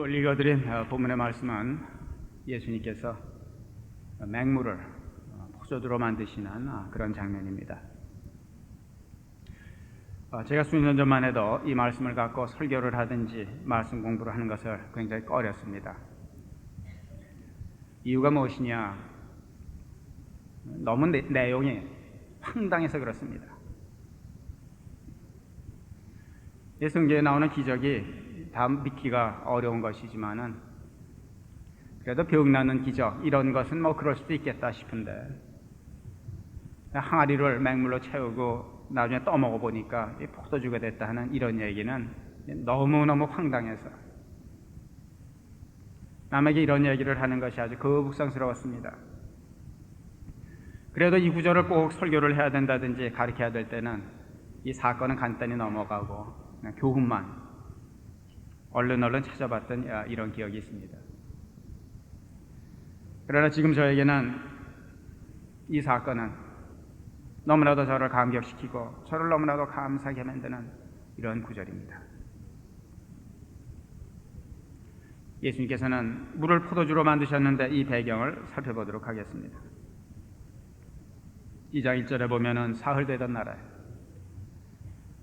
오늘 읽어드린 본문의 말씀은 예수님께서 맹물을 포도주로 만드시는 그런 장면입니다. 제가 수년 전만 해도 이 말씀을 갖고 설교를 하든지 말씀 공부를 하는 것을 굉장히 꺼렸습니다. 이유가 무엇이냐? 너무 내용이 황당해서 그렇습니다. 성경에 나오는 기적이 다 믿기가 어려운 것이지만은 그래도 병나는 기적 이런 것은 뭐 그럴 수도 있겠다 싶은데 항아리를 맹물로 채우고 나중에 떠먹어 보니까 포도주가 됐다 하는 이런 얘기는 너무너무 황당해서 남에게 이런 얘기를 하는 것이 아주 거북상스러웠습니다. 그래도 이 구절을 꼭 설교를 해야 된다든지 가르쳐야 될 때는 이 사건은 간단히 넘어가고 그냥 교훈만 얼른 찾아봤던 이런 기억이 있습니다. 그러나 지금 저에게는 이 사건은 너무나도 저를 감격시키고 저를 너무나도 감사하게 만드는 이런 구절입니다. 예수님께서는 물을 포도주로 만드셨는데 이 배경을 살펴보도록 하겠습니다. 2장 1절에 보면은 사흘 되던 날에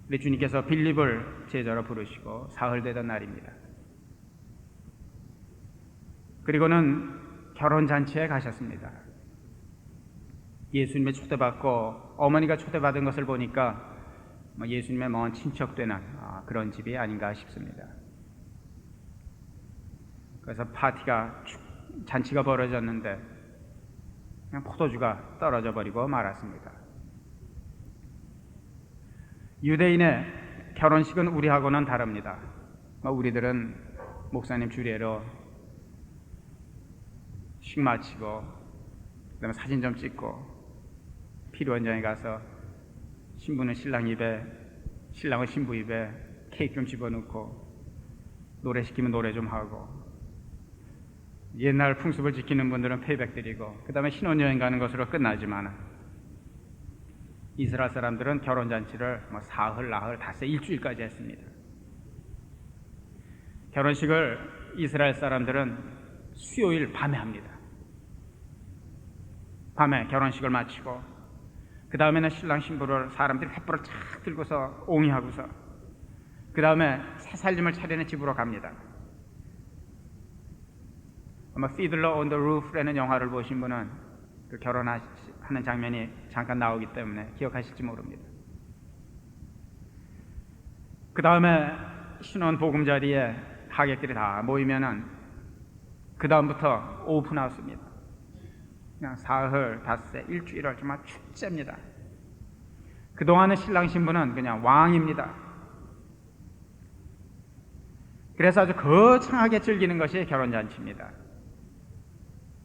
우리 주님께서 빌립을 제자로 부르시고 사흘 되던 날입니다. 그리고는 결혼잔치에 가셨습니다. 예수님의 초대받고 어머니가 초대받은 것을 보니까 예수님의 먼 친척되는 그런 집이 아닌가 싶습니다. 그래서 잔치가 벌어졌는데 그냥 포도주가 떨어져 버리고 말았습니다. 유대인의 결혼식은 우리하고는 다릅니다. 우리들은 목사님 주례로 식 마치고 그다음에 사진 좀 찍고 피로원장에 가서 신부는 신랑 입에 신랑은 신부 입에 케이크 좀 집어넣고 노래 시키면 노래 좀 하고 옛날 풍습을 지키는 분들은 페이백 드리고 그 다음에 신혼여행 가는 것으로 끝나지만 이스라엘 사람들은 결혼잔치를 사흘, 나흘, 닷새, 일주일까지 했습니다. 결혼식을 이스라엘 사람들은 수요일 밤에 합니다. 밤에 결혼식을 마치고 그 다음에는 신랑 신부를 사람들이 횃불을 착 들고서 옹이하고서 그 다음에 새살림을 차리는 집으로 갑니다. 아마 Fiddler on the Roof라는 영화를 보신 분은 그 결혼하는 장면이 잠깐 나오기 때문에 기억하실지 모릅니다. 그 다음에 신혼 보금자리에 하객들이 다 모이면은 그 다음부터 오픈하우스입니다. 그냥 사흘, 닷새, 일주일을 정말 축제입니다. 그동안의 신랑 신부는 그냥 왕입니다. 그래서 아주 거창하게 즐기는 것이 결혼잔치입니다.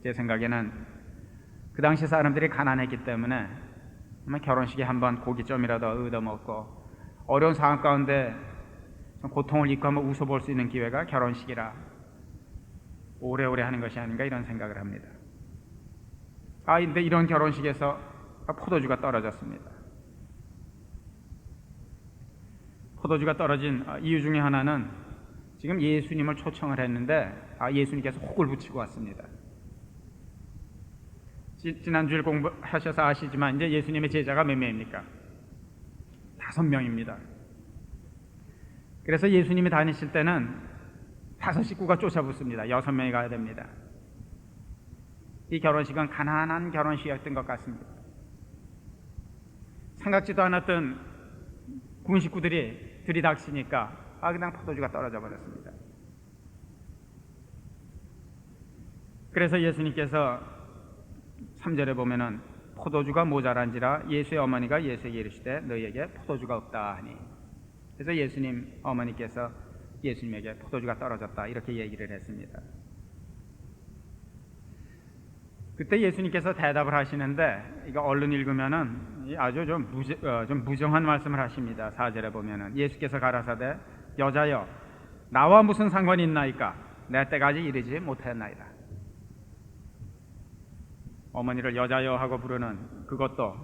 제 생각에는 그 당시 사람들이 가난했기 때문에 결혼식에 한번 고기 좀이라도 얻어먹고 어려운 상황 가운데 좀 고통을 잊고 한번 웃어볼 수 있는 기회가 결혼식이라 오래오래 하는 것이 아닌가 이런 생각을 합니다. 근데 이런 결혼식에서 포도주가 떨어졌습니다. 포도주가 떨어진 이유 중에 하나는 지금 예수님을 초청을 했는데 예수님께서 혹을 붙이고 왔습니다. 지난주에 공부하셔서 아시지만 이제 예수님의 제자가 몇 명입니까? 5명입니다. 그래서 예수님이 다니실 때는 5 식구가 쫓아붙습니다. 6명이 가야 됩니다. 이 결혼식은 가난한 결혼식이었던 것 같습니다. 생각지도 않았던 군 식구들이 들이닥치니까 그냥 포도주가 떨어져 버렸습니다. 그래서 예수님께서 3절에 보면은 포도주가 모자란지라 예수의 어머니가 예수에게 이르시되 너희에게 포도주가 없다 하니 그래서 예수님 어머니께서 예수님에게 포도주가 떨어졌다 이렇게 얘기를 했습니다. 그때 예수님께서 대답을 하시는데 이거 얼른 읽으면은 아주 좀 무정한 말씀을 하십니다. 4절에 보면은 예수께서 가라사대 여자여 나와 무슨 상관이 있나이까 내 때까지 이르지 못했나이다. 어머니를 여자여 하고 부르는 그것도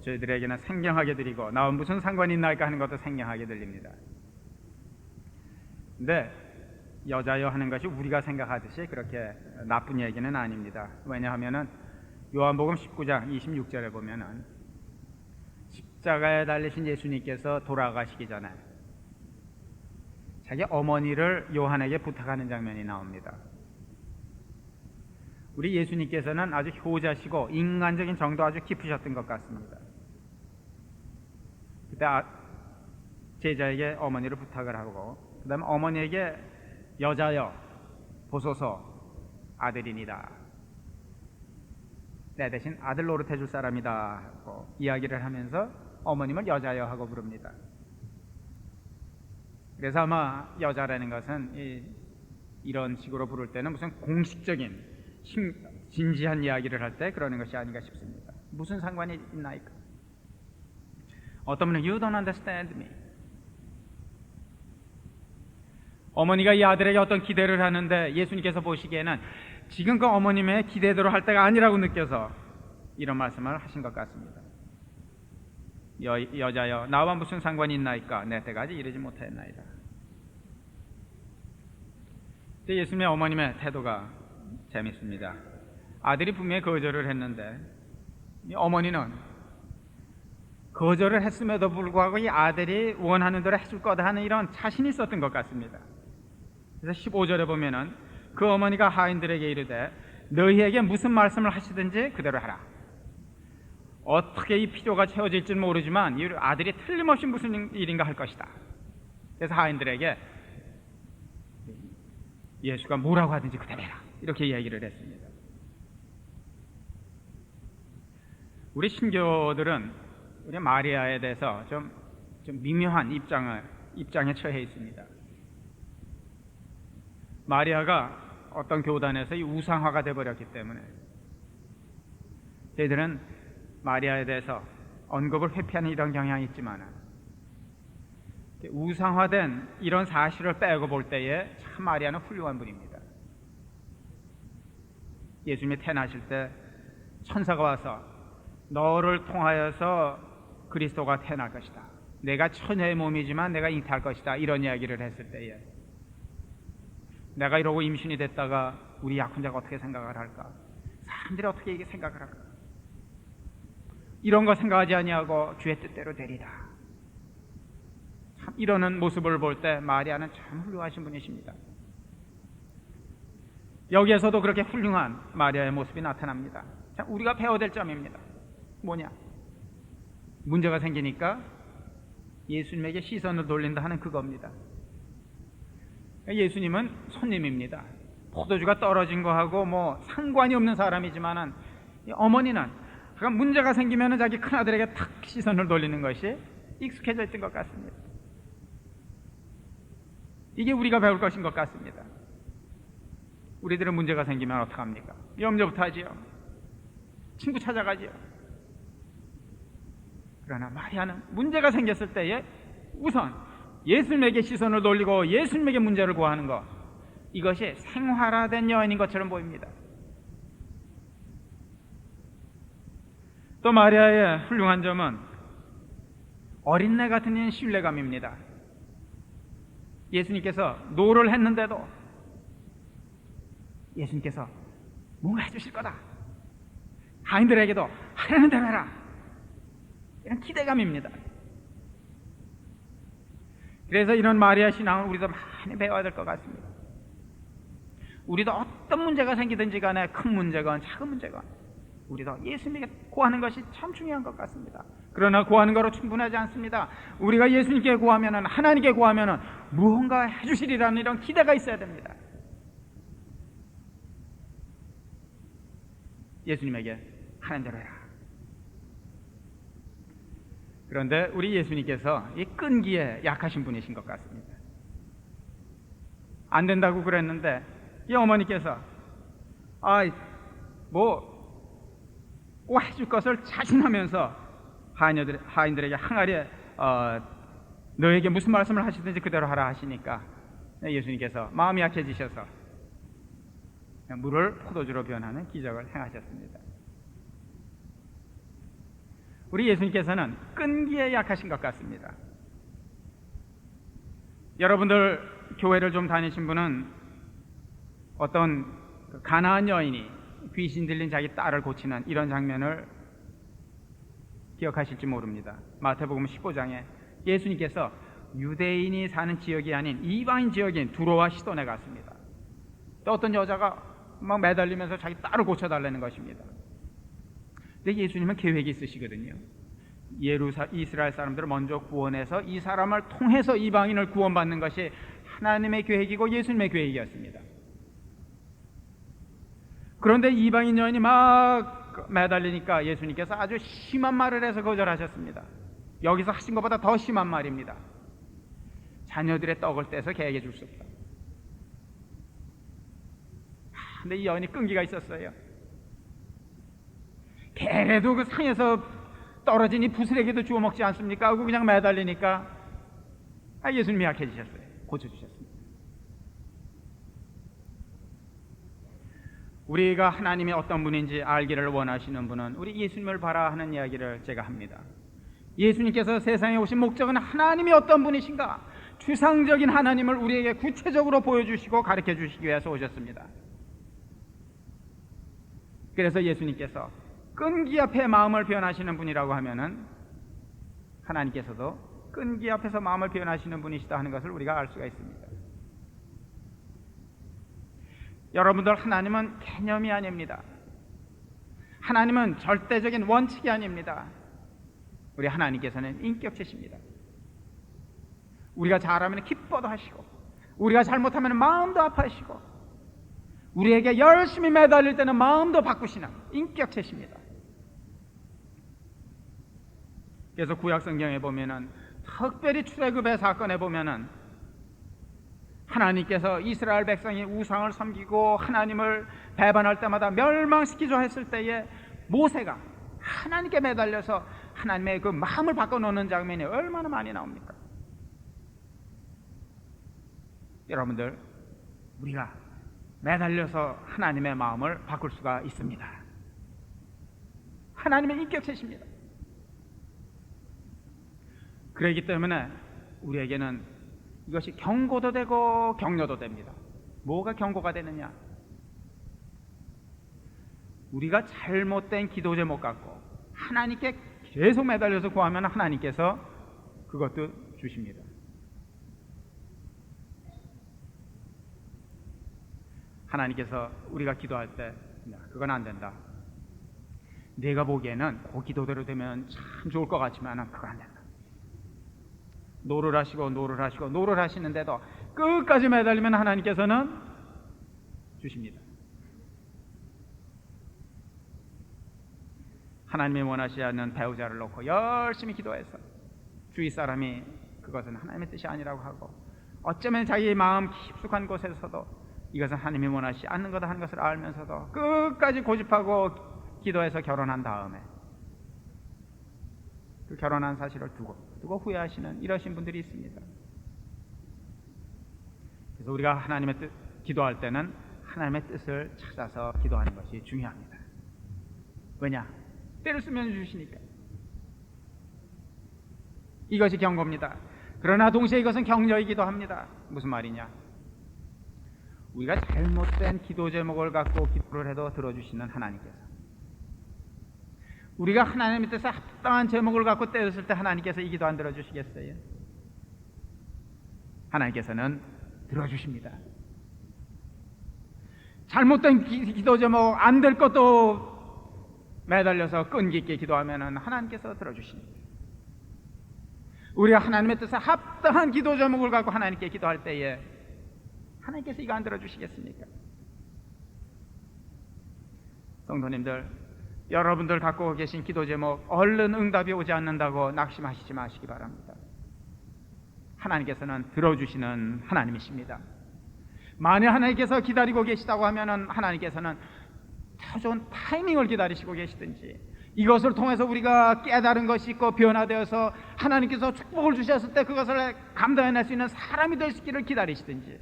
저희들에게는 생경하게 들리고 나와 무슨 상관이 있나이까 하는 것도 생경하게 들립니다. 근데 여자여 하는 것이 우리가 생각하듯이 그렇게 나쁜 얘기는 아닙니다. 왜냐하면은 요한복음 19장 26절에 보면은 십자가에 달리신 예수님께서 돌아가시기 전에 자기 어머니를 요한에게 부탁하는 장면이 나옵니다. 우리 예수님께서는 아주 효자시고 인간적인 정도 아주 깊으셨던 것 같습니다. 그때 제자에게 어머니를 부탁을 하고 그 다음에 어머니에게 여자여 보소서 아들이니다, 내 대신 아들 노릇해 줄 사람이다 하고 이야기를 하면서 어머님을 여자여 하고 부릅니다. 그래서 아마 여자라는 것은 이런 식으로 부를 때는 무슨 공식적인 진지한 이야기를 할 때 그러는 것이 아닌가 싶습니다. 무슨 상관이 있나이까? 어떤 분은 You don't understand me. 어머니가 이 아들에게 어떤 기대를 하는데 예수님께서 보시기에는 지금 그 어머님의 기대대로 할 때가 아니라고 느껴서 이런 말씀을 하신 것 같습니다. 여자여 나와 무슨 상관이 있나이까? 내 때까지 이르지 못하였나이다. 예수님의 어머님의 태도가 재밌습니다. 아들이 분명히 거절을 했는데 어머니는 거절을 했음에도 불구하고 이 아들이 원하는 대로 해줄 거다 하는 이런 자신이 있었던 것 같습니다. 그래서 15절에 보면은 그 어머니가 하인들에게 이르되 너희에게 무슨 말씀을 하시든지 그대로 하라. 어떻게 이 필요가 채워질지는 모르지만 이 아들이 틀림없이 무슨 일인가 할 것이다. 그래서 하인들에게 예수가 뭐라고 하든지 그대로 해라, 이렇게 이야기를 했습니다. 우리 신교들은 우리 마리아에 대해서 좀 미묘한 입장에 처해 있습니다. 마리아가 어떤 교단에서 이 우상화가 되어버렸기 때문에 저희들은 마리아에 대해서 언급을 회피하는 이런 경향이 있지만 우상화된 이런 사실을 빼고 볼 때에 참 마리아는 훌륭한 분입니다. 예수님이 태어나실 때 천사가 와서 너를 통하여서 그리스도가 태어날 것이다, 내가 처녀의 몸이지만 내가 잉태할 것이다, 이런 이야기를 했을 때에 내가 이러고 임신이 됐다가 우리 약혼자가 어떻게 생각을 할까, 사람들이 어떻게 이게 생각을 할까, 이런 거 생각하지 아니하고 주의 뜻대로 되리라, 참 이러는 모습을 볼 때 마리아는 참 훌륭하신 분이십니다. 여기에서도 그렇게 훌륭한 마리아의 모습이 나타납니다. 자, 우리가 배워야 될 점입니다. 뭐냐? 문제가 생기니까 예수님에게 시선을 돌린다 하는 그겁니다. 예수님은 손님입니다. 포도주가 떨어진 거하고 뭐 상관이 없는 사람이지만은 어머니는 문제가 생기면은 자기 큰아들에게 탁 시선을 돌리는 것이 익숙해져 있던 것 같습니다. 이게 우리가 배울 것인 것 같습니다. 우리들은 문제가 생기면 어떡합니까? 염려부터 하지요. 친구 찾아가지요. 그러나 마리아는 문제가 생겼을 때에 우선 예수님에게 시선을 돌리고 예수님에게 문제를 구하는 것, 이것이 생활화된 여인인 것처럼 보입니다. 또 마리아의 훌륭한 점은 어린애 같은 신뢰감입니다. 예수님께서 노를 했는데도 예수님께서 뭔가 해주실 거다, 하인들에게도 하려는 대로 해라, 이런 기대감입니다. 그래서 이런 마리아 신앙을 우리도 많이 배워야 될 것 같습니다. 우리도 어떤 문제가 생기든지 간에 큰 문제건 작은 문제건 우리도 예수님에게 구하는 것이 참 중요한 것 같습니다. 그러나 구하는 거로 충분하지 않습니다. 우리가 예수님께 구하면은, 하나님께 구하면은 무언가 해주시리라는 이런 기대가 있어야 됩니다. 예수님에게 하는 대로 해라. 그런데 우리 예수님께서 이 끈기에 약하신 분이신 것 같습니다. 안 된다고 그랬는데 이 어머니께서 꼭 해줄 것을 자신하면서 하인들에게 항아리에 너에게 무슨 말씀을 하시든지 그대로 하라 하시니까 예수님께서 마음이 약해지셔서 물을 포도주로 변하는 기적을 행하셨습니다. 우리 예수님께서는 끈기에 약하신 것 같습니다. 여러분들 교회를 좀 다니신 분은 어떤 가나안 여인이 귀신 들린 자기 딸을 고치는 이런 장면을 기억하실지 모릅니다. 마태복음 19장에 예수님께서 유대인이 사는 지역이 아닌 이방인 지역인 두로와 시돈에 갔습니다. 또 어떤 여자가 막 매달리면서 자기 딸을 고쳐달라는 것입니다. 근데 예수님은 계획이 있으시거든요. 이스라엘 사람들을 먼저 구원해서 이 사람을 통해서 이방인을 구원받는 것이 하나님의 계획이고 예수님의 계획이었습니다. 그런데 이방인 여인이 막 매달리니까 예수님께서 아주 심한 말을 해서 거절하셨습니다. 여기서 하신 것보다 더 심한 말입니다. 자녀들의 떡을 떼서 개에게 줄 수 없다. 근데 이 여인이 끈기가 있었어요. 개라도 그 상에서 떨어진 이 부스레기도 주워 먹지 않습니까? 하고 그냥 매달리니까 예수님이 약해지셨어요. 고쳐주셨습니다. 우리가 하나님이 어떤 분인지 알기를 원하시는 분은 우리 예수님을 봐라 하는 이야기를 제가 합니다. 예수님께서 세상에 오신 목적은 하나님이 어떤 분이신가, 추상적인 하나님을 우리에게 구체적으로 보여주시고 가르쳐 주시기 위해서 오셨습니다. 그래서 예수님께서 끈기 앞에 마음을 표현하시는 분이라고 하면은 하나님께서도 끈기 앞에서 마음을 표현하시는 분이시다 하는 것을 우리가 알 수가 있습니다. 여러분들, 하나님은 개념이 아닙니다. 하나님은 절대적인 원칙이 아닙니다. 우리 하나님께서는 인격체십니다. 우리가 잘하면 기뻐도 하시고, 우리가 잘못하면 마음도 아파하시고, 우리에게 열심히 매달릴 때는 마음도 바꾸시는 인격체십니다. 그래서 구약 성경에 보면은, 특별히 출애굽의 사건에 보면은 하나님께서 이스라엘 백성이 우상을 섬기고 하나님을 배반할 때마다 멸망시키려 했을 때에 모세가 하나님께 매달려서 하나님의 그 마음을 바꿔놓는 장면이 얼마나 많이 나옵니까? 여러분들, 우리가 매달려서 하나님의 마음을 바꿀 수가 있습니다. 하나님의 인격체십니다. 그렇기 때문에 우리에게는 이것이 경고도 되고 격려도 됩니다. 뭐가 경고가 되느냐? 우리가 잘못된 기도 제목 갖고 하나님께 계속 매달려서 구하면 하나님께서 그것도 주십니다. 하나님께서 우리가 기도할 때 그건 안 된다, 내가 보기에는 그 기도대로 되면 참 좋을 것 같지만 그건 안 된다, 노를 하시는데도 끝까지 매달리면 하나님께서는 주십니다. 하나님이 원하시지 않는 배우자를 놓고 열심히 기도해서 주위 사람이 그것은 하나님의 뜻이 아니라고 하고, 어쩌면 자기 마음 깊숙한 곳에서도 이것은 하나님이 원하시지 않는 거다 하는 것을 알면서도 끝까지 고집하고 기도해서 결혼한 다음에 그 결혼한 사실을 두고 후회하시는 이러신 분들이 있습니다. 그래서 우리가 하나님의 뜻 기도할 때는 하나님의 뜻을 찾아서 기도하는 것이 중요합니다. 왜냐? 때를 쓰면 주시니까. 이것이 경고입니다. 그러나 동시에 이것은 격려이기도 합니다. 무슨 말이냐? 우리가 잘못된 기도 제목을 갖고 기도를 해도 들어주시는 하나님께서, 우리가 하나님의 뜻에 합당한 제목을 갖고 때렸을 때 하나님께서 이 기도 안 들어주시겠어요? 하나님께서는 들어주십니다. 잘못된 기도 제목 안 될 것도 매달려서 끈기 있게 기도하면 하나님께서 들어주십니다. 우리가 하나님의 뜻에 합당한 기도 제목을 갖고 하나님께 기도할 때에 하나님께서 이거 안 들어주시겠습니까? 성도님들, 여러분들 갖고 계신 기도 제목 얼른 응답이 오지 않는다고 낙심하시지 마시기 바랍니다. 하나님께서는 들어주시는 하나님이십니다. 만약 하나님께서 기다리고 계시다고 하면 하나님께서는 더 좋은 타이밍을 기다리시고 계시든지, 이것을 통해서 우리가 깨달은 것이 있고 변화되어서 하나님께서 축복을 주셨을 때 그것을 감당해낼 수 있는 사람이 될 수 있기를 기다리시든지,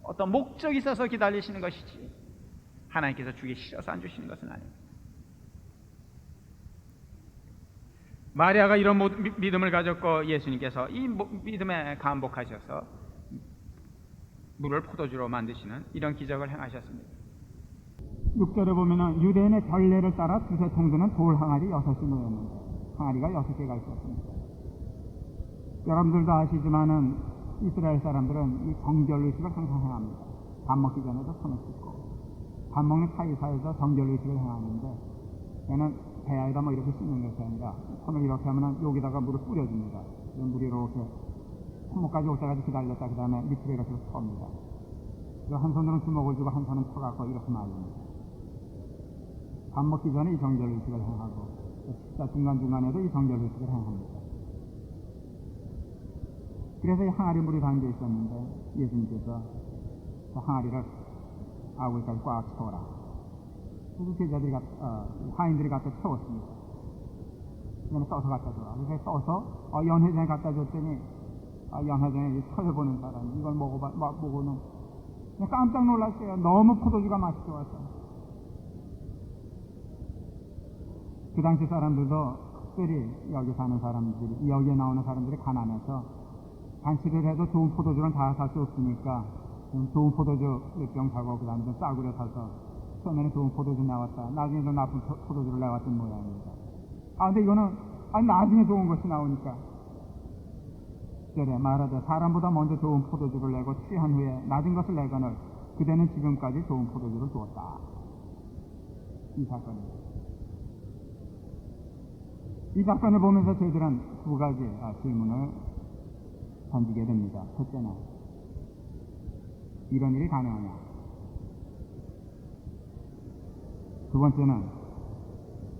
어떤 목적이 있어서 기다리시는 것이지 하나님께서 주기 싫어서 안 주시는 것은 아닙니다. 마리아가 이런 믿음을 가졌고 예수님께서 이 믿음에 감복하셔서 물을 포도주로 만드시는 이런 기적을 행하셨습니다. 6절에 보면은 유대인의 전례를 따라 두세 통 드는 돌 항아리 6이 놓였는데 항아리가 6개가 있었습니다. 여러분들도 아시지만은 이스라엘 사람들은 이 정결의식을 항상 행합니다. 밥 먹기 전에도 손을 씻고 밥 먹는 사이사이에서 정결의식을 행하는데 얘는 배아에다 뭐 이렇게 씻는 것이 아니라 손을 이렇게 하면은 여기다가 물을 뿌려줍니다. 물이 이렇게 손목까지 올 때까지 기다렸다 그 다음에 밑으로 이렇게 섭니다. 한 손으로는 주먹을 쥐고 한 손은 펴갖고 이렇게 말립니다. 밥 먹기 전에 이 정결의식을 행하고 식사 중간중간에도 이 정결의식을 행합니다. 그래서 이 항아리 물이 담겨 있었는데 예수님께서 그 항아리를 아구리까지 꽉 채워라. 그래서 제자들이 하인들이 갖다 채웠습니다. 그다음에 떠서 갖다 줘라. 그래서 떠서 연회장에 갖다 줬더니 연회장에 쳐다보는 사람이 이걸 먹고는 그냥 깜짝 놀랐어요. 너무 포도주가 맛있게 왔어요. 그 당시 사람들도 특별히 여기 사는 사람들이, 여기에 나오는 사람들이 가난해서 잔치를 해도 좋은 포도주는 다 살 수 없으니까 좋은 포도주 몇 병 사고 그 다음에 좀 싸구려 사서 처음에는 좋은 포도주 나왔다. 나중에 좀 나쁜 포도주를 내왔던 모양입니다. 근데 이거는 나중에 좋은 것이 나오니까 그래 말하되 사람보다 먼저 좋은 포도주를 내고 취한 후에 낮은 것을 내거늘 그대는 지금까지 좋은 포도주를 주었다. 이 사건입니다. 이 사건을 보면서 저희들은 두 가지 질문을 던지게 됩니다. 첫째는 이런 일이 가능하냐? 두 번째는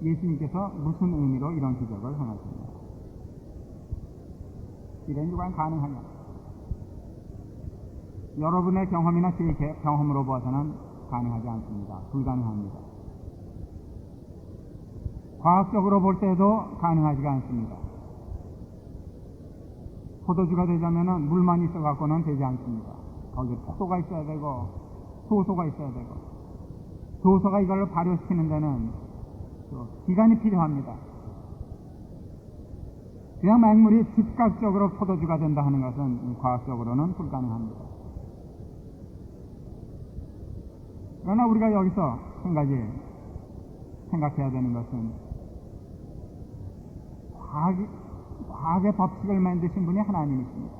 예수님께서 무슨 의미로 이런 기적을 행하십니까? 이런 일이 과연 가능하냐? 여러분의 경험이나 제 경험으로 봐서는 가능하지 않습니다. 불가능합니다. 과학적으로 볼 때도 가능하지가 않습니다. 포도주가 되자면은 물만 있어갖고는 되지 않습니다. 거기에 포도가 있어야 되고 효소가 있어야 되고 효소가 이걸 발효시키는 데는 기간이 필요합니다. 그냥 맹물이 즉각적으로 포도주가 된다 하는 것은 과학적으로는 불가능합니다. 그러나 우리가 여기서 한 가지 생각해야 되는 것은 과학의 법칙을 만드신 분이 하나님이십니다.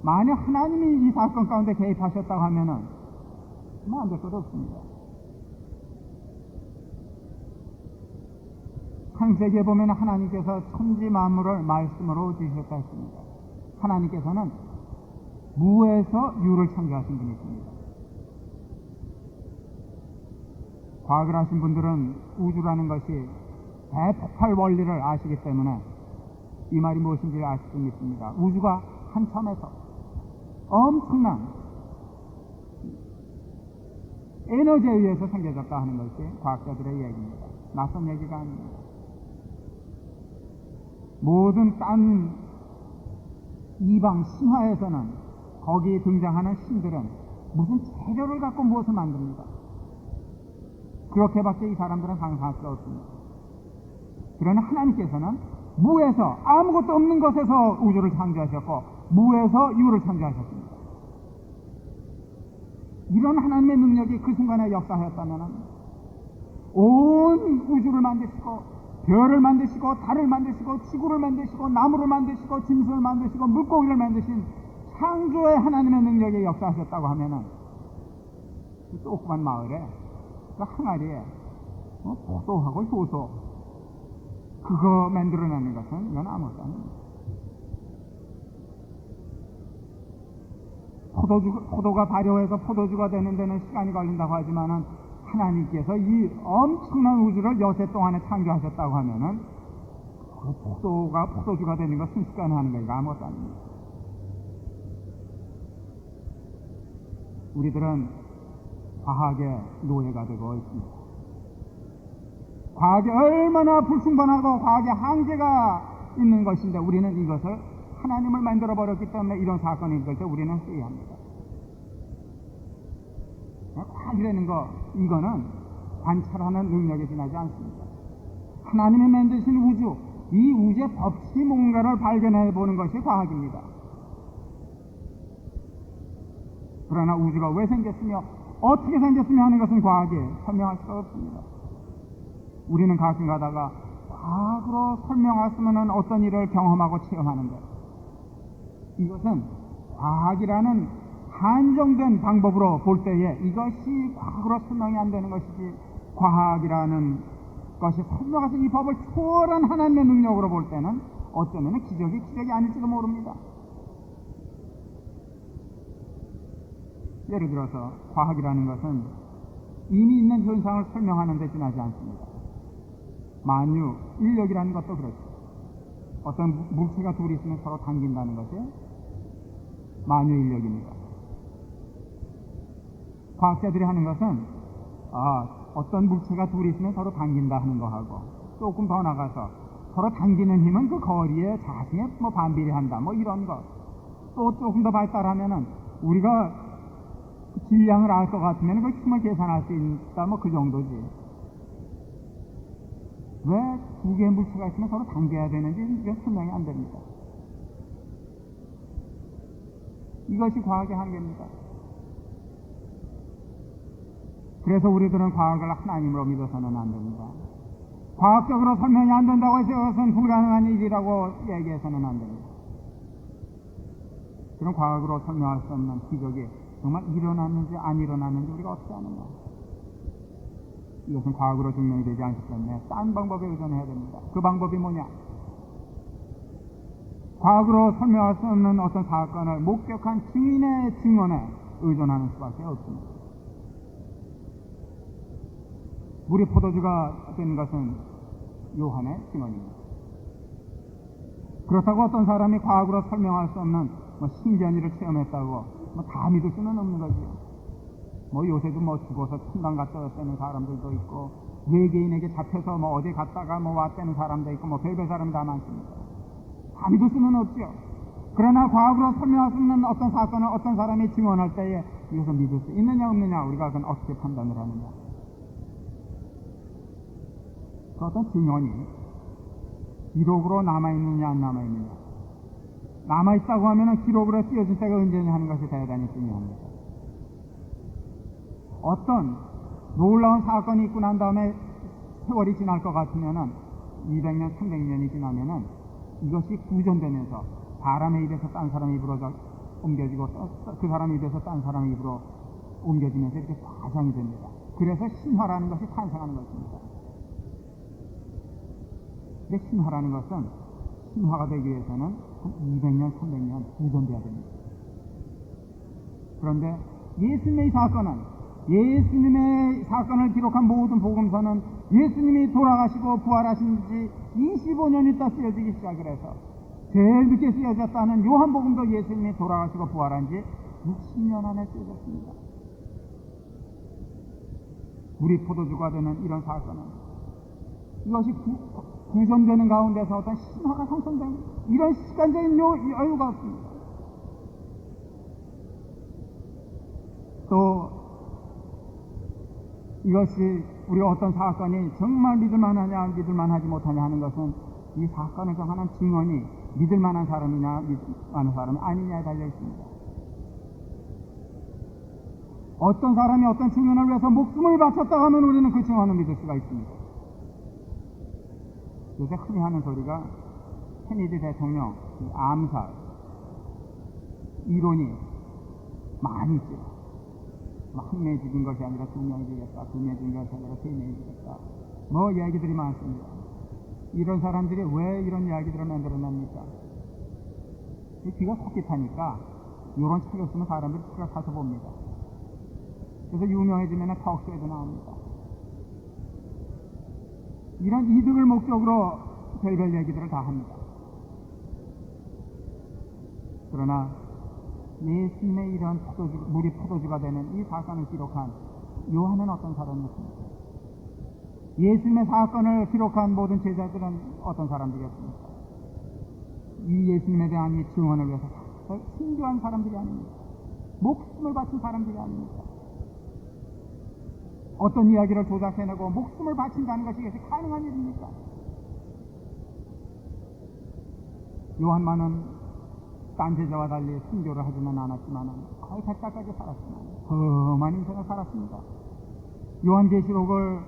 만약 하나님이 이 사건 가운데 개입하셨다고 하면은 안 될 것 없습니다. 창세기에 보면 하나님께서 천지 만물을 말씀으로 지으셨다 했습니다. 하나님께서는 무에서 유를 창조하신 분이십니다. 과학을 하신 분들은 우주라는 것이 대폭발 원리를 아시기 때문에 이 말이 무엇인지 아실 수 있습니다. 우주가 한 점에서 엄청난 에너지에 의해서 생겨졌다 하는 것이 과학자들의 얘기입니다. 낯선 얘기가 아닙니다. 모든 딴 이방 신화에서는 거기에 등장하는 신들은 무슨 재료를 갖고 무엇을 만듭니다. 그렇게밖에 이 사람들은 상상할 수 없습니다. 그러나 하나님께서는 무에서 아무것도 없는 것에서 우주를 창조하셨고 무에서 유를 창조하셨습니다. 이런 하나님의 능력이 그 순간에 역사하였다면 온 우주를 만드시고 별을 만드시고 달을 만드시고 지구를 만드시고 나무를 만드시고 짐승을 만드시고 물고기를 만드신 창조의 하나님의 능력이 역사하셨다고 하면은 그 조그만 마을에 그 항아리에 포도하고 효소 그거 만들어내는 것은 이건 아무것도 아닙니다. 포도가 발효해서 포도주가 되는 데는 시간이 걸린다고 하지만은 하나님께서 이 엄청난 우주를 여세 동안에 창조하셨다고 하면은 그 포도가 포도주가 되는 거 순식간에 하는 거니까 아무것도 아닙니다. 우리들은 과학의 노예가 되고 있습니다. 과학이 얼마나 불충분하고 과학의 한계가 있는 것인데 우리는 이것을 하나님을 만들어 버렸기 때문에 이런 사건이 있을 때 우리는 회의합니다. 과학이라는 거 이거는 관찰하는 능력에 지나지 않습니다. 하나님이 만드신 우주, 이 우주의 법칙이 뭔가를 발견해 보는 것이 과학입니다. 그러나 우주가 왜 생겼으며 어떻게 생겼으며 하는 것은 과학에 설명할 수가 없습니다. 우리는 가끔 가다가 과학으로 설명할 수 없는 어떤 일을 경험하고 체험하는데, 이것은 과학이라는 한정된 방법으로 볼 때에 이것이 과학으로 설명이 안 되는 것이지, 과학이라는 것이 설명해서 이 법을 초월한 하나님의 능력으로 볼 때는 어쩌면 기적이 아닐지도 모릅니다. 예를 들어서 과학이라는 것은 이미 있는 현상을 설명하는 데 지나지 않습니다. 만유, 인력이라는 것도 그렇죠. 어떤 물체가 둘이 있으면 서로 당긴다는 것이 만유 인력입니다. 과학자들이 하는 것은 어떤 물체가 둘이 있으면 서로 당긴다 하는 거하고, 조금 더 나가서 서로 당기는 힘은 그 거리에 자신의 반비례한다 이런 것. 또 조금 더 발달하면은 우리가 질량을 알 것 같으면 그 힘을 계산할 수 있다 그 정도지. 왜 두 개의 물체가 있으면 서로 당겨야 되는지 이건 설명이 안 됩니다. 이것이 과학의 한계입니다. 그래서 우리들은 과학을 하나님으로 믿어서는 안 됩니다. 과학적으로 설명이 안 된다고 해서 이것은 불가능한 일이라고 얘기해서는 안 됩니다. 그런 과학으로 설명할 수 없는 기적이 정말 일어났는지 안 일어났는지 우리가 어떻게 아느냐. 이것은 과학으로 증명이 되지 않기 때문에 딴 방법에 의존해야 됩니다. 그 방법이 뭐냐? 과학으로 설명할 수 없는 어떤 사건을 목격한 증인의 증언에 의존하는 수밖에 없습니다. 물이 포도주가 된 것은 요한의 증언입니다. 그렇다고 어떤 사람이 과학으로 설명할 수 없는 신기한 일을 체험했다고 다 믿을 수는 없는 거죠. 요새도 죽어서 천당 갔다 왔다는 사람들도 있고, 외계인에게 잡혀서 어디 갔다가 왔다는 사람도 있고, 별별 사람이 다 많습니다. 다 믿을 수는 없죠. 그러나 과학으로 설명할 수 없는 어떤 사건을 어떤 사람이 증언할 때에 이것을 믿을 수 있느냐 없느냐, 우리가 그건 어떻게 판단을 하느냐. 그 어떤 증언이 기록으로 남아있느냐 안 남아있느냐. 남아있다고 하면 기록으로 쓰여질 때가 언제냐 하는 것이 대단히 중요합니다. 어떤 놀라운 사건이 있고 난 다음에 세월이 지날 것 같으면은 200년, 300년이 지나면은 이것이 구전되면서 사람의 입에서 딴 사람의 입으로 옮겨지고, 그 사람의 입에서 딴 사람의 입으로 옮겨지면서 이렇게 과장이 됩니다. 그래서 신화라는 것이 탄생하는 것입니다. 근데 신화라는 것은 신화가 되기 위해서는 한 200년, 300년 구전돼야 됩니다. 그런데 예수님의 사건을 기록한 모든 복음서는 예수님이 돌아가시고 부활하신 지 25년 있다 쓰여지기 시작을 해서, 제일 늦게 쓰여졌다는 요한복음도 예수님이 돌아가시고 부활한 지 60년 안에 쓰여졌습니다. 물이 포도주가 되는 이런 사건은 이것이 구전되는 가운데서 어떤 신화가 형성된 이런 시간적인 여유가 없습니다. 또 이것이 우리가 어떤 사건이 정말 믿을만하냐 믿을만하지 못하냐 하는 것은 이 사건을 정하는 증언이 믿을만한 사람이냐 믿을만한 사람이 아니냐에 달려 있습니다. 어떤 사람이 어떤 증언을 위해서 목숨을 바쳤다고 하면 우리는 그 증언을 믿을 수가 있습니다. 요새 흔히 하는 소리가 케네디 대통령 암살 이론이 많이 있죠. 한 명이 죽인 것이 아니라 2명이 죽였다, 2명이 죽인 것이 아니라 3명이 죽였다, 이야기들이 많습니다. 이런 사람들이 왜 이런 이야기들을 만들어냅니까? 귀가 솔깃하니까 이런 책을 쓰면 사람들이 책을 사서 봅니다. 그래서 유명해지면 톡쇼에도 나옵니다. 이런 이득을 목적으로 별별 얘기들을 다 합니다. 그러나 예수님의 이런 물이 포도주가 되는 이 사건을 기록한 요한은 어떤 사람이었습니까? 예수님의 사건을 기록한 모든 제자들은 어떤 사람들이었습니까? 이 예수님에 대한 이 증언을 위해서 신교한 사람들이 아닙니다. 목숨을 바친 사람들이 아닙니다. 어떤 이야기를 조작해내고 목숨을 바친다는 것이 이것이 가능한 일입니까? 요한만은 딴 제자와 달리 순교를 하지는 않았지만 거의 100살까지 살았지만 험한 인생을 살았습니다. 요한계시록을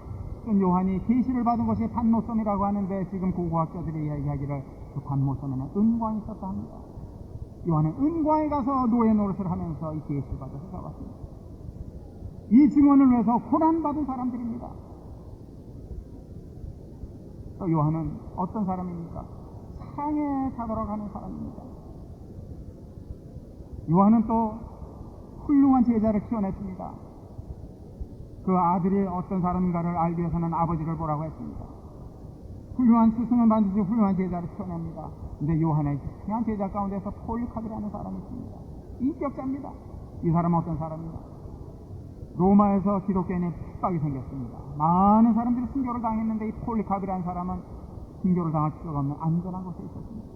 쓴 요한이 계시를 받은 것이 판모섬이라고 하는데 지금 고고학자들이 이야기하기를 그 판모섬에는 은광이 있었다 합니다. 요한은 은광에 가서 노예 노릇을 하면서 이 계시를 받아서 잡았습니다. 이 증언을 위해서 고난받은 사람들입니다. 또 요한은 어떤 사람입니까? 상에 잡으러 가는 사람입니다. 요한은 또 훌륭한 제자를 키워냈습니다. 그 아들이 어떤 사람인가를 알기 위해서는 아버지를 보라고 했습니다. 훌륭한 스승은 반드시 훌륭한 제자를 키워냅니다. 근데 요한의 훌륭한 제자 가운데서 폴리카비라는 사람이 있습니다. 인격자입니다. 이 사람은 어떤 사람입니까? 로마에서 기독교인의 핍박이 생겼습니다. 많은 사람들이 순교를 당했는데 이 폴리카비라는 사람은 순교를 당할 필요가 없는 안전한 곳에 있었습니다.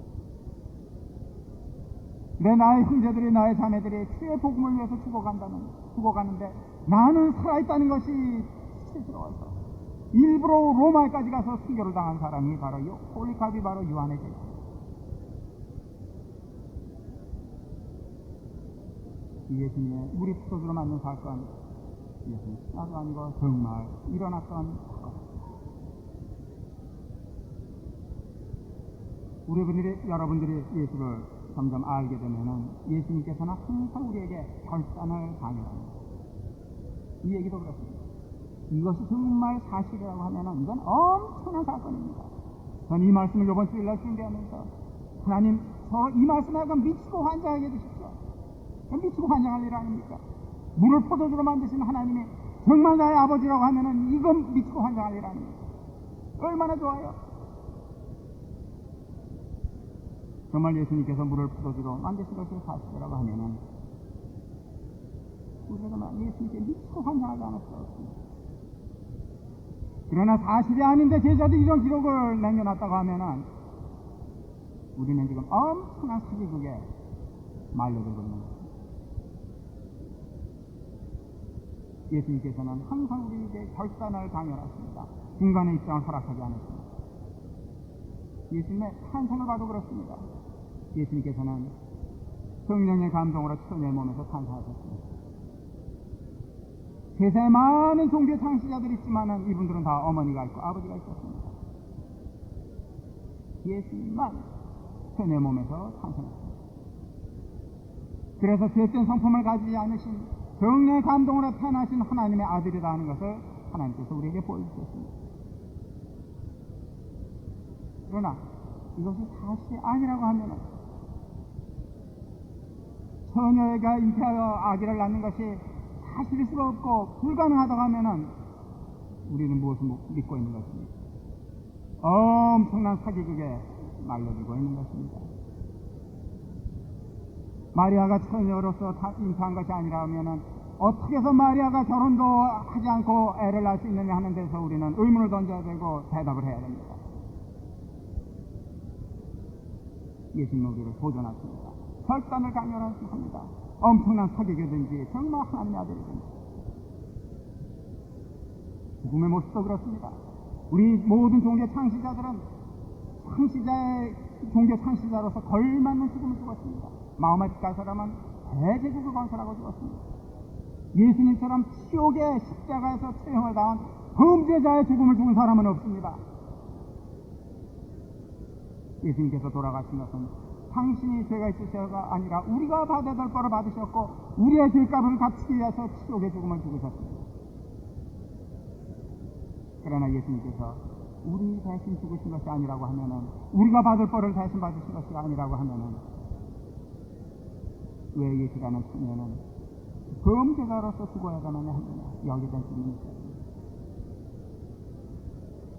나의 형제들이 나의 자매들이 주의 복음을 위해서 죽어가는데 나는 살아있다는 것이 스스로워서 일부러 로마까지 가서 순교를 당한 사람이 바로 이 폴리카비, 바로 요한의 제자. 예수님의 우리 포도주로 만든 사건, 예수님 나도 아니고 정말 일어났던 사건. 여러분들이 예수를 점점 알게 되면은 예수님께서는 항상 우리에게 결단을 강요합니다. 이 얘기도 그렇습니다. 이것이 정말 사실이라고 하면은 이건 엄청난 사건입니다. 저는 이 말씀을 이번 주일날 준비하면서 하나님 저 이 말씀하고 미치고 환장하게 해주십시오. 미치고 환장할 일 아닙니까? 물을 포도주로 만드신 하나님이 정말 나의 아버지라고 하면은 이건 미치고 환장할 일 아닙니까? 얼마나 좋아요. 정말 예수님께서 물을 포도주로 만드신 것이 사실이라고 하면은 우리가 예수님께 미치고 환장하지 않을 수 없습니다. 그러나 사실이 아닌데 제자들이 이런 기록을 남겨놨다고 하면은 우리는 지금 엄청난 사기극에 말려들고 있는 것입니다. 예수님께서는 항상 우리에게 결단을 강요하십니다. 중간의 입장을 허락하지 않으십니다. 예수님의 탄생을 봐도 그렇습니다. 예수님께서는 성령의 감동으로 처녀의 몸에서 탄생하셨습니다. 세상에 많은 종교의 창시자들이 있지만은 이분들은 다 어머니가 있고 아버지가 있었습니다. 예수님만 처녀의 몸에서 탄생했습니다. 그래서 죄된 성품을 가지지 않으신 성령의 감동으로 태어나신 하나님의 아들이다 하는 것을 하나님께서 우리에게 보여주셨습니다. 그러나 이것이 사실이 아니라고 하면 처녀가 잉태하여 아기를 낳는 것이 사실일 수가 없고 불가능하다고 하면 우리는 무엇을 믿고 있는 것입니까? 엄청난 사기극에 말려들고 있는 것입니다. 마리아가 처녀로서 잉태한 것이 아니라 하면 어떻게 해서 마리아가 결혼도 하지 않고 애를 낳을 수 있느냐 하는 데서 우리는 의문을 던져야 되고 대답을 해야 됩니다. 예수님은 우리를 도전하십니다. 결단을 강요합니다. 엄청난 사기이든지 정말 하나님의 아들이든지. 죽음의 모습도 그렇습니다. 우리 모든 종교 창시자들은 종교 창시자로서 걸맞는 죽음을 죽었습니다. 마호메트 같은 사람은 대제국을 건설하고 죽었습니다. 예수님처럼 지옥의 십자가에서 처형을 당한 범죄자의 죽음을 죽은 사람은 없습니다. 예수님께서 돌아가신 것은 당신이 죄가 있으셔가 아니라 우리가 받아야 될 벌을 받으셨고 우리의 죄값을 갚기 위해서 지옥의 죽음을 죽으셨습니다. 그러나 예수님께서 우리 대신 죽으신 것이 아니라고 하면은, 우리가 받을 벌을 대신 받으신 것이 아니라고 하면은, 왜 예수라는 청년은 범죄자로서 죽어야만 하느냐, 여기에 대한 질문이 있습니다.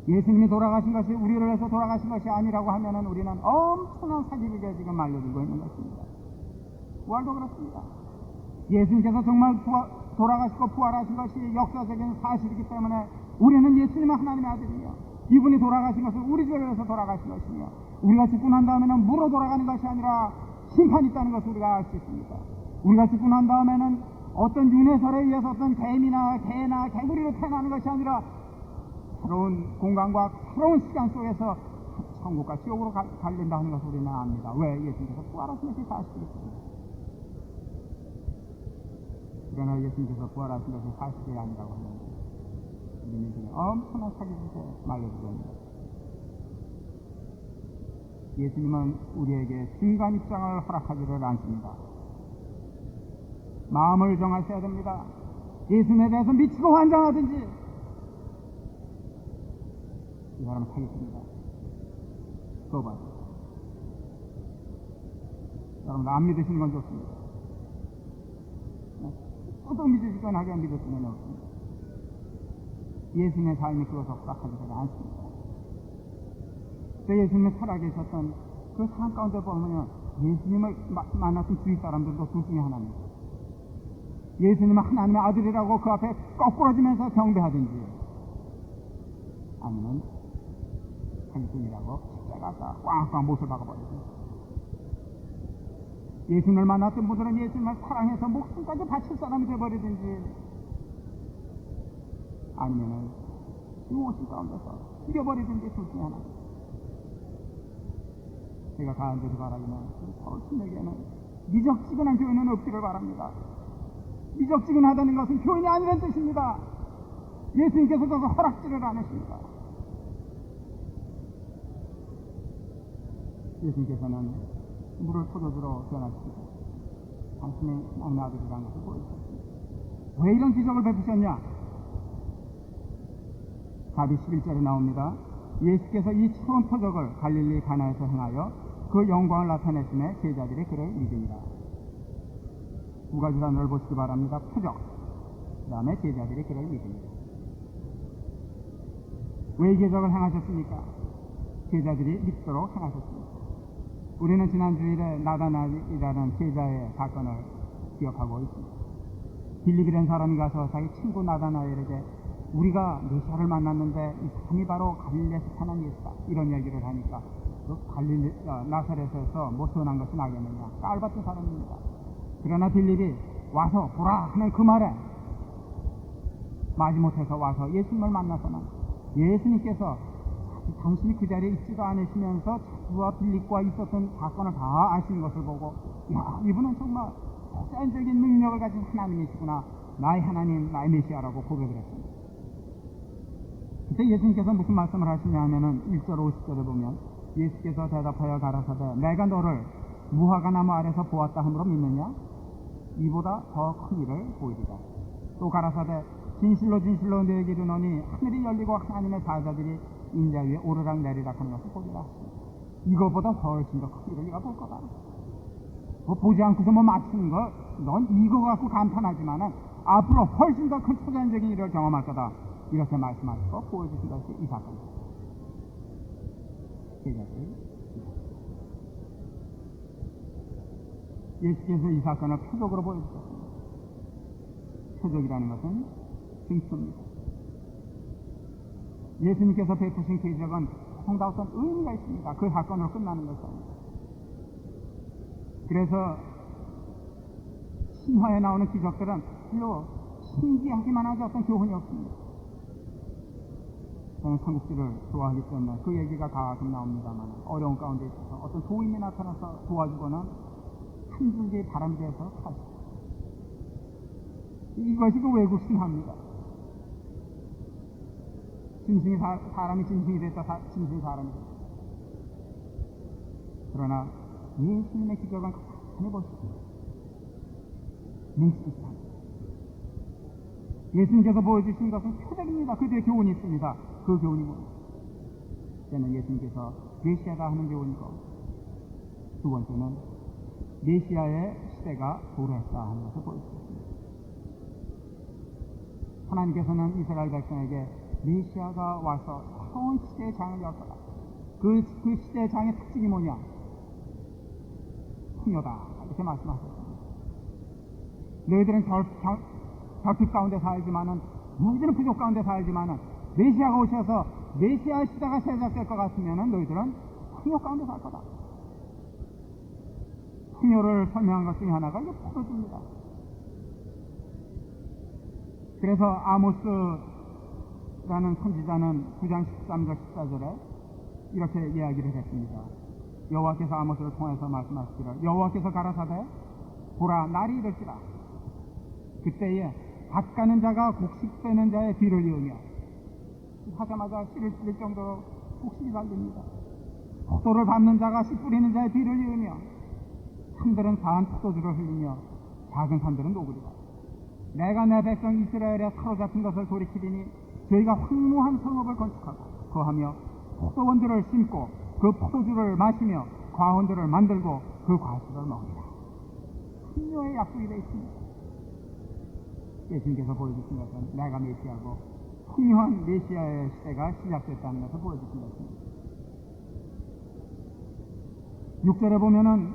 예수님이 돌아가신 것이 우리를 위해서 돌아가신 것이 아니라고 하면은 우리는 엄청난 사기극에 지금 말려들고 있는 것입니다. 부활도 그렇습니다. 예수님께서 정말 돌아가시고 부활하신 것이 역사적인 사실이기 때문에 우리는 예수님은 하나님의 아들이며, 이분이 돌아가신 것은 우리 죄를 위해서 돌아가신 것이며, 우리가 죽고 난 다음에는 무로 돌아가는 것이 아니라 심판이 있다는 것을 우리가 알 수 있습니다. 우리가 죽고 난 다음에는 어떤 윤회설에 의해서 어떤 뱀이나 개나 개구리로 태어나는 것이 아니라 새로운 공간과 새로운 시간 속에서 천국과 지옥으로 갈린다 하는 것을 우리는 압니다. 왜? 예수님께서 부활하신 것이 사실이기 때문에. 그러나 예수님께서 부활하신 것이 사실이 아니라고 하면 우리는 지금 엄청난 사기짓에 말려들고 있습니다. 예수님은 우리에게 중간 입장을 허락하지를 않습니다. 마음을 정하셔야 됩니다. 예수님에 대해서 미치고 환장하든지 이 사람은 사기칩니다. 써봐요. 여러분 안 믿으시는 건 좋습니다. 또 믿으시거나 믿을 수는 없습니다. 예수님의 삶이 그것을 허락하지를 않습니다. 예수님이 살아계셨던 그 삶 가운데 보면 예수님을 만났던 주위 사람들도 둘 중에 하나입니다. 예수님은 하나님의 아들이라고 그 앞에 거꾸러지면서 경배하든지 아니면 당신이라고 십자가가 꽝꽝 못을 박아버리든지. 예수님을 만났던 분들은 예수님을 사랑해서 목숨까지 바칠 사람이 되어버리든지 아니면은 무엇인 가운데서 죽여버리든지 둘 중에 하나입니다. 제가 간절히 바라기는 서울신에게는 미적지근한 교회는 없기를 바랍니다. 미적지근하다는 것은 교인이 아니라는 뜻입니다. 예수님께서 그것을 허락지를 않으십니다. 예수님께서는 물을 포도주로 변화시키고 당신의 하나님의 아들이라는 것을 보여주셨습니다. 왜 이런 기적을 베푸셨냐? 답이 11절에 나옵니다. 예수께서 이 처음 표적을 갈릴리 가나에서 행하여 그 영광을 나타내심에 제자들이 그를 믿으니라. 두 가지 단어를 보시기 바랍니다. 표적, 그 다음에 제자들이 그를 믿으니라. 왜 이 기적을 행하셨습니까? 제자들이 믿도록 행하셨습니다. 우리는 지난 주일에 나다나엘이라는 제자의 사건을 기억하고 있습니다. 빌립이라는 사람이 가서 자기 친구 나다나엘에게 우리가 메시아를 만났는데 이 사람이 바로 갈릴리에서 태어난 예수다 이런 얘기를 하니까 그 나사렛에서 뭐 태어난 것이 나겠느냐 깔봤던 사람입니다. 그러나 빌립이 와서 보라 하는 그 말에 마지못해서 와서 예수님을 만나서는 예수님께서 당신이 그 자리에 있지도 않으시면서 자기와 빌립과 있었던 사건을 다 아시는 것을 보고 야 이분은 정말 독자적인 능력을 가진 하나님이시구나, 나의 하나님, 나의 메시아라고 고백을 했습니다. 그때 예수님께서 무슨 말씀을 하시냐 하면은 1절 50절에 보면 예수께서 대답하여 가라사대 내가 너를 무화과 나무 아래서 보았다 함으로 믿느냐? 이보다 더 큰 일을 보이리라. 또 가라사대 진실로 진실로 너에게 이르노니 하늘이 열리고 하나님의 사자들이 인자 위에 오르락 내리락 하는 것을 보리라. 이거보다 훨씬 더 큰 일을 네가 볼 거다. 뭐 보지 않고서 뭐 맞추는 거 넌 이거 갖고 감탄하지만은 앞으로 훨씬 더 큰 초자연적인 일을 경험할 거다. 이렇게 말씀하시고 보여주신 것이 이 사건입니다. 제자들이 예수께서 이 사건을 표적으로 보여주셨습니다. 표적이라는 것은 증표입니다. 예수님께서 베푸신 기적은 뭔가 어떤 의미가 있습니다. 그 사건으로 끝나는 것이 아닙니다. 그래서 신화에 나오는 기적들은 별로 신기하기만 하지 어떤 교훈이 없습니다. 저는 삼국지를 좋아하기 때문에 그 얘기가 가끔 나옵니다만 어려운 가운데 있어서 어떤 도인이 나타나서 도와주고는 한 줄기의 바람이 되어서 가시죠. 이것이 그 외국 신화입니다. 짐승이 사람이 짐승이 됐다, 짐승이 사람이 됐다. 그러나 예수님의 기적은 가만히 보십시오. 맹신입니다. 예수님께서 보여주신 것은 표적입니다. 그 뒤에 교훈이 있습니다. 그 교훈이 뭡니까? 첫째는 예수님께서 메시아다 하는 교훈이고, 두 번째는 메시아의 시대가 도래했다 하는 것을 보여주셨습니다. 하나님께서는 이스라엘 백성에게 메시아가 와서 새로운 시대의 장을 열 거다. 그 시대의 장의 특징이 뭐냐? 풍요다. 이렇게 말씀하셨습니다. 너희들은 결핍 가운데 살지만은, 너희들은 부족 가운데 살지만은, 메시아가 오셔서 메시아의 시대가 시작될 것 같으면은 너희들은 풍요 가운데 살 거다. 풍요를 설명한 것 중에 하나가 이게 포도주입니다. 그래서 아모스라는 선지자는 9장 13절 14절에 이렇게 이야기를 했습니다. 여호와께서 아모스를 통해서 말씀하시기를 여호와께서 가라사대 보라 날이 이를지라 그때에 밭 가는 자가 곡식 빼는 자의 뒤를 이으며 하자마자 씨를 뿌릴 정도로 곡식이 달립니다. 포도를 밟는 자가 씨 뿌리는 자의 뒤를 이으며 산들은 사한 포도주를 흘리며 작은 산들은 녹으리라. 내가 내 백성 이스라엘에 사로잡힌 것을 돌이키리니 저희가 황무한 성읍을 건축하고 거하며 포도원들을 심고 그 포도주를 마시며 과원들을 만들고 그 과실을 먹으리라. 풍요의 약속이 되어 있습니다. 예수님께서 보여주신 것은 내가 메시아고 풍요한 메시아의 시대가 시작됐다는 것을 보여주신 것입니다. 6절에 보면은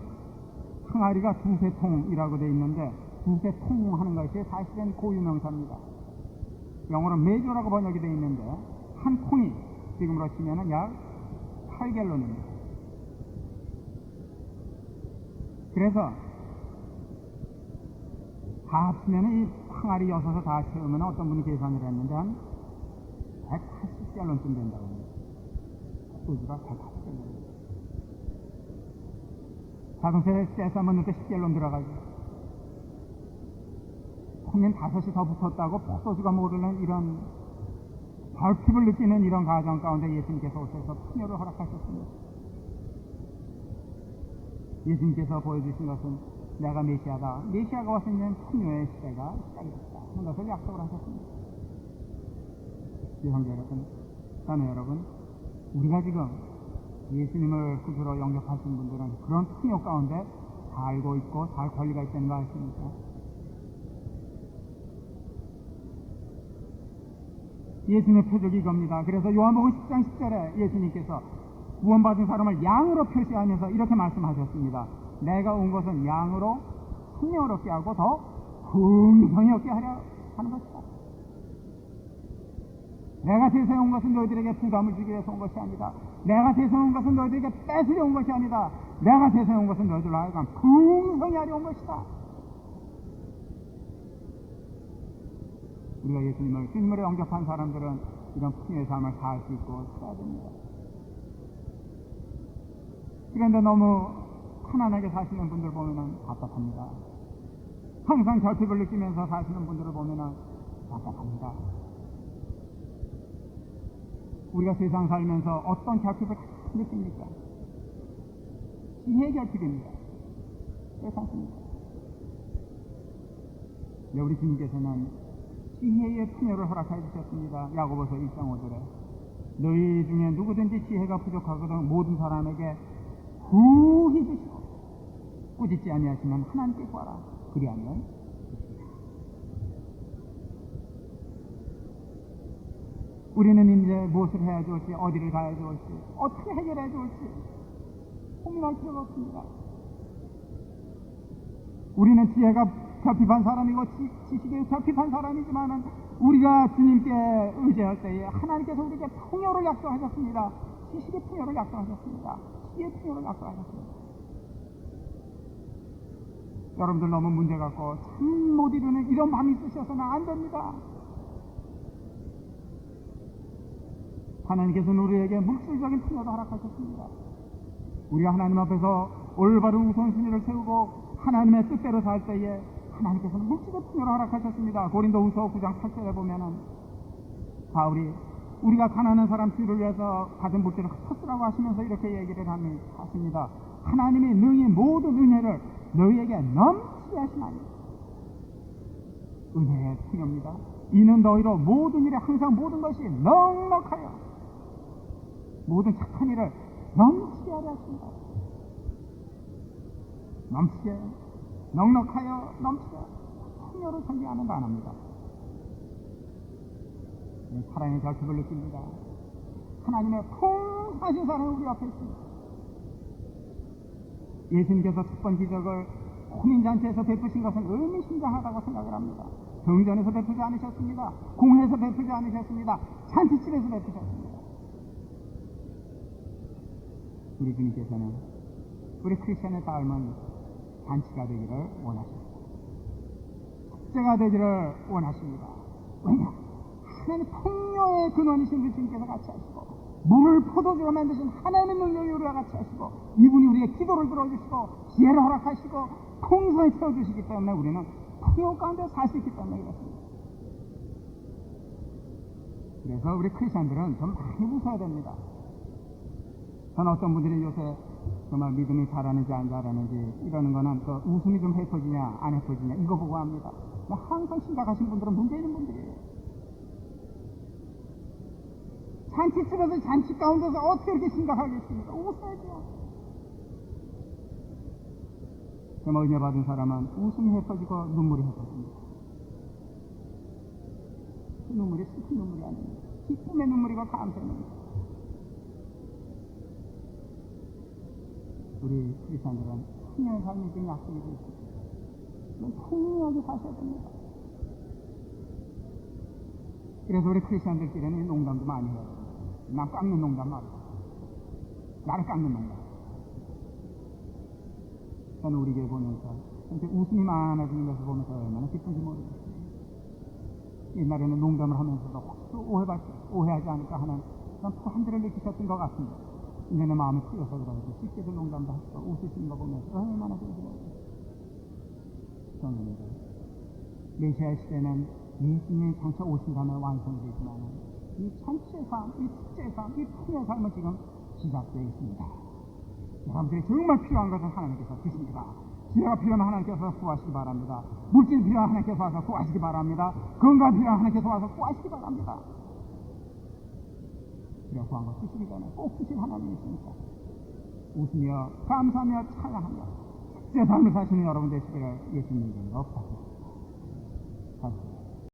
항아리가 두세 통이라고 되어 있는데 두세 통 하는 것이 사실은 고유명사입니다. 영어로 메조라고 번역이 되어 있는데 한 통이 지금으로 치면은 약 8갤론입니다. 그래서 다 합치면 이 항아리 6을 다 채우면 어떤 분이 계산을 했는데 한 180갤론쯤 된다고 합니다. 소주가 180갤론. 자동차에 쎄싸 넣을 때 10갤론 들어가죠. 통엔 5이 더 붙었다고 포도주가 모르는 이런 결핍을 느끼는 이런 가정 가운데 예수님께서 오셔서 풍요를 허락하셨습니다. 예수님께서 보여주신 것은 내가 메시아다. 메시아가 왔으면 풍요의 시대가 시작이었다 하는 것을 약속을 하셨습니다. 형제 여러분, 자매 여러분, 우리가 지금 예수님을 구주로 영접하신 분들은 그런 풍요 가운데 살고 있고 살 권리가 있다는 거 아십니까? 예수님의 표적이 이겁니다. 그래서 요한복음 10장 10절에 예수님께서 구원받은 사람을 양으로 표시하면서 이렇게 말씀하셨습니다. 내가 온 것은 양으로 풍요롭게 하고 더 풍성히 얻게 하려 하는 것이다. 내가 세상에 온 것은 너희들에게 부담을 주기 위해서 온 것이 아니다. 내가 세상에 온 것은 너희들에게 뺏으려 온 것이 아니다. 내가 세상에 온 것은 너희들로 하여금 풍성히 하려 온 것이다. 우리가 예수님을 주님으로 영접한 사람들은 이런 풍요의 삶을 살 수 있고 살아야 됩니다. 그런데 너무 편안하게 사시는 분들 보면은 답답합니다. 항상 결핍을 느끼면서 사시는 분들을 보면은 답답합니다. 우리가 세상 살면서 어떤 결핍을 느낍니까? 지혜 결핍입니다. 그렇지 않습니까? 네, 우리 주님께서는 지혜의 풍요를 허락해 주셨습니다. 야고보서 1장 5절에 너희 중에 누구든지 지혜가 부족하거든 모든 사람에게 구히 주시고 꾸짖지 아니하시면 하나님께 구하라. 그리하면 주시리라. 우리는 이제 무엇을 해야 좋을지, 어디를 가야 좋을지, 어떻게 해결해야 좋을지 고민할 필요가 없습니다. 우리는 지혜가 결핍한 사람이고 지식에 결핍한 사람이지만은 우리가 주님께 의지할 때에 하나님께서 우리에게 풍요를 약속하셨습니다. 지식의 풍요를 약속하셨습니다. 지혜의 풍요를 약속하셨습니다. 여러분들 너무 문제 갖고 참 못 이루는 이런 마음이 있으셔서는 안 됩니다. 하나님께서는 우리에게 물질적인 풍요도 허락하셨습니다. 우리가 하나님 앞에서 올바른 우선순위를 세우고 하나님의 뜻대로 살 때에 하나님께서는 물질의 풍요를 허락하셨습니다. 고린도후서 9장 8절에 보면은 바울이 우리가 가난한 사람 뒤를 위해서 가진 물질을 헛쓰라고 하시면서 이렇게 얘기를 하십니다. 하나님이 능히 모든 은혜를 너희에게 넘치게 하시나니 은혜의 풍요입니다. 이는 너희로 모든 일에 항상 모든 것이 넉넉하여 모든 착한 일을 넘치게 하려 하십니다. 넘치게 넉넉하여 넘치게 풍요를 상징하는 단어입니다. 사랑의 결핍을 느낍니다. 하나님의 풍성하신 사랑이 우리 앞에 있습니다. 예수님께서 첫 번 기적을 혼인잔치에서 베푸신 것은 의미심장하다고 생각을 합니다. 성전에서 베푸지 않으셨습니다. 공회에서 베푸지 않으셨습니다. 잔치집에서 베푸셨습니다. 우리 주님께서는 우리 크리스천의 삶은 잔치가 되기를 원하십니다. 축제가 되기를 원하십니다. 왜냐? 하나님 풍요의 근원이신 그 주님께서 같이 하시고 물을 포도주로 만드신 하나님의 능력이 우리와 같이 하시고 이분이 우리의 기도를 들어주시고 지혜를 허락하시고 풍성히 채워주시기 때문에 우리는 풍요 가운데 살 수 있기 때문에 그렇습니다. 그래서 우리 크리스천들은 좀 많이 웃어야 됩니다. 저는 어떤 분들이 요새 정말 믿음이 잘하는지 안 잘하는지 이러는 거는 그 웃음이 좀 해퍼지냐 안 해퍼지냐 이거 보고 합니다. 항상 심각하신 분들은 문제 있는 분들이에요. 잔치집에서 잔치 가운데서 어떻게 이렇게 심각하겠습니까? 웃어야죠. 정말 은혜 받은 사람은 웃음이 해퍼지고 눈물이 해퍼집니다. 그 눈물이 슬픈 눈물이 아닙니다. 기쁨의 눈물이고 감사의 눈물. 우리 크리스천들은 풍요의 삶이 지금 약속이 되어 있습니다. 풍요하게 사셔야 됩니다. 그래서 우리 크리스천들끼리는 농담도 많이 해요. 난 깎는 농담 말이야. 나를 깎는 농담. 저는 우리 교회 보면서 이렇게 웃음이 많아지는 것을 보면서 얼마나 기쁜지 모르겠어요. 옛날에는 농담을 하면서도 혹시 오해하지 않을까 하는 그런 포함들을 느끼셨던 것 같습니다. 이제는 마음이 풀려서 그런지 쉽게들 농담도 하시고 웃으시는 거 보면서 얼마나 좋은지 모르겠어요. 저는 메시아 시대는 예수님이 장차 오신다면 완성이 되지만 이 전체 삶, 이 축제 삶, 이 풍요의 삶은 지금 시작되어 있습니다. 여러분들이 정말 필요한 것은 하나님께서 주십니다. 지혜가 필요하면 하나님께서 구하시기 바랍니다. 물질이 필요하면 하나님께서 와서 구하시기 바랍니다. 건강 필요하면 하나님께서 와서 구하시기 바랍니다. 그래서 구한 거 주시기 전에 꼭 주실 하나님이 있으니까 웃으며 감사하며 찬양하며 축제 삶을 사시는 여러분 되시기를 예수님 이름으로 부탁드립니다.